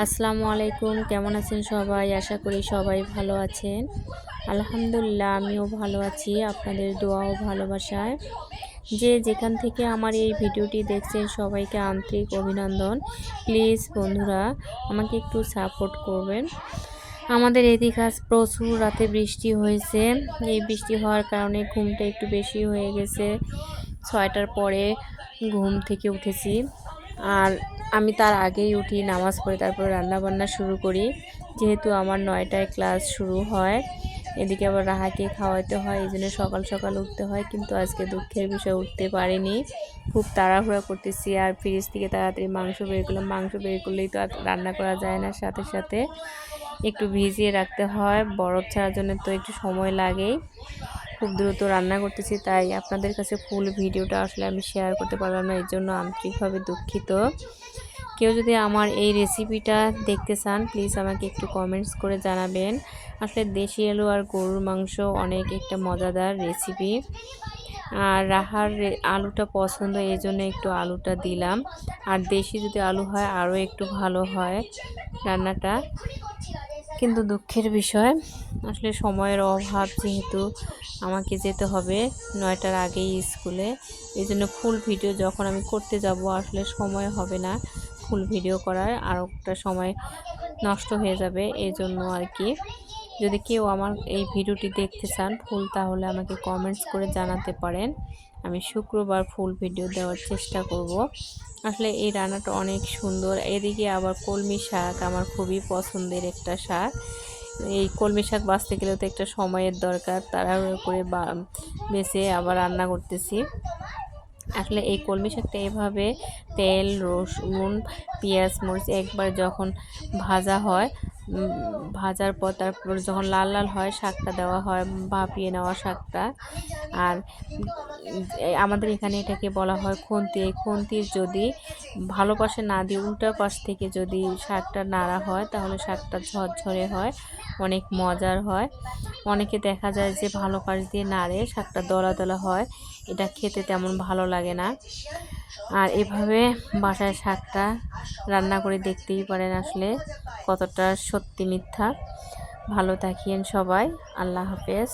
আসসালামু আলাইকুম, কেমন আছেন সবাই? আশা করি সবাই ভালো আছেন। আলহামদুলিল্লাহ আমিও ভালো আছি আপনাদের দোয়া ও ভালোবাসায়। যে যেখান থেকে আমার এই ভিডিওটি দেখছেন সবাইকে আন্তরিক অভিনন্দন। প্লিজ বন্ধুরা আমাকে একটু সাপোর্ট করবেন। আমাদের এদিকে আজ প্রচুর রাতে বৃষ্টি হয়েছে। এই বৃষ্টি হওয়ার কারণে ঘুমটা একটু বেশি হয়ে গেছে। ৬টার পরে ঘুম থেকে উঠেছি। আর আমি তার আগেই উঠি, নামাজ পড়ে তারপর রান্নাবান্না শুরু করি। যেহেতু আমার ৯টায় ক্লাস শুরু হয়, এদিকে আবার রাহাকে খাওয়াতে হয়, এই জন্য সকাল সকাল উঠতে হয়। কিন্তু আজকে দুঃখের বিষয় উঠতে পারিনি, খুব তাড়াহুড়া করতেছি। আর ফ্রিজ থেকে তাড়াতাড়ি মাংস বের করলাম। মাংস বের করলেই তো আর রান্না করা যায় না, সাথে সাথে একটু ভিজিয়ে রাখতে হয়। বরফ ছাড়ার জন্য তো একটু সময় লাগেই। খুব দ্রুত রান্না করতেছি, তাই আপনাদের কাছে ফুল ভিডিওটা আসলে আমি শেয়ার করতে পারলাম না, এর জন্য আন্তরিকভাবে দুঃখিত। কেউ যদি আমার এই রেসিপিটা দেখতে চান প্লিজ আমাকে একটু কমেন্টস করে জানাবেন। আসলে দেশি আলু আর গরুর মাংস অনেক একটা মজাদার রেসিপি। আর রাহার আলুটা পছন্দ, এই জন্য একটু আলুটা দিলাম। আর দেশি যদি আলু হয় আরও একটু ভালো হয় রান্নাটা। কিন্তু দুঃখের বিষয় আসলে সময়ের অভাব, যেহেতু আমাকে যেতে হবে ৯টার আগেই স্কুলে, এই জন্য ফুল ভিডিও যখন আমি করতে যাব আসলে সময় হবে না ফুল ভিডিও করার, আর একটা সময় নষ্ট হয়ে যাবে, এই জন্য আর কি। যদি কেউ আমার এই ভিডিওটি দেখতে চান ফুল, তাহলে আমাকে কমেন্টস করে জানাতে পারেন। আমি শুক্রবার ফুল ভিডিও দেওয়ার চেষ্টা করব। আসলে এই রান্নাটা অনেক সুন্দর। এদিকে আবার কলমি শাক আমার খুবই পছন্দের একটা শাক। এই কলমি শাক বাছতে গেলেও তো একটা সময়ের দরকার, তাড়াহুড়ো করে বেছে আবার রান্না করতেছি। আসলে এই কলমি শাকটা এভাবে তেল, রসুন, পেঁয়াজ, মরিচ একবার যখন ভাজা হয়, ভাজার পর তারপর যখন লাল লাল হয় শাকটা দেওয়া হয়, ভাপিয়ে নেওয়া শাকটা। আর আমাদের এখানে এটাকে বলা হয় খুন্তি। এই খুন্তির যদি ভালো পাশে না দিয়ে উল্টা পাশ থেকে যদি শাকটা নাড়া হয় তাহলে শাকটা ঝরঝরে হয়, অনেক মজার হয়। অনেকে দেখা যায় যে ভালো পাশ দিয়ে নাড়ে শাকটা দলা দলা হয়, এটা খেতে তেমন ভালো লাগে না। আর এভাবে বাসায় শাকটা রান্না করে দেখতেই পারেন আসলে কতটা সত্যি মিথ্যা। ভালো থাকিয়েন সবাই, আল্লাহ হাফেজ।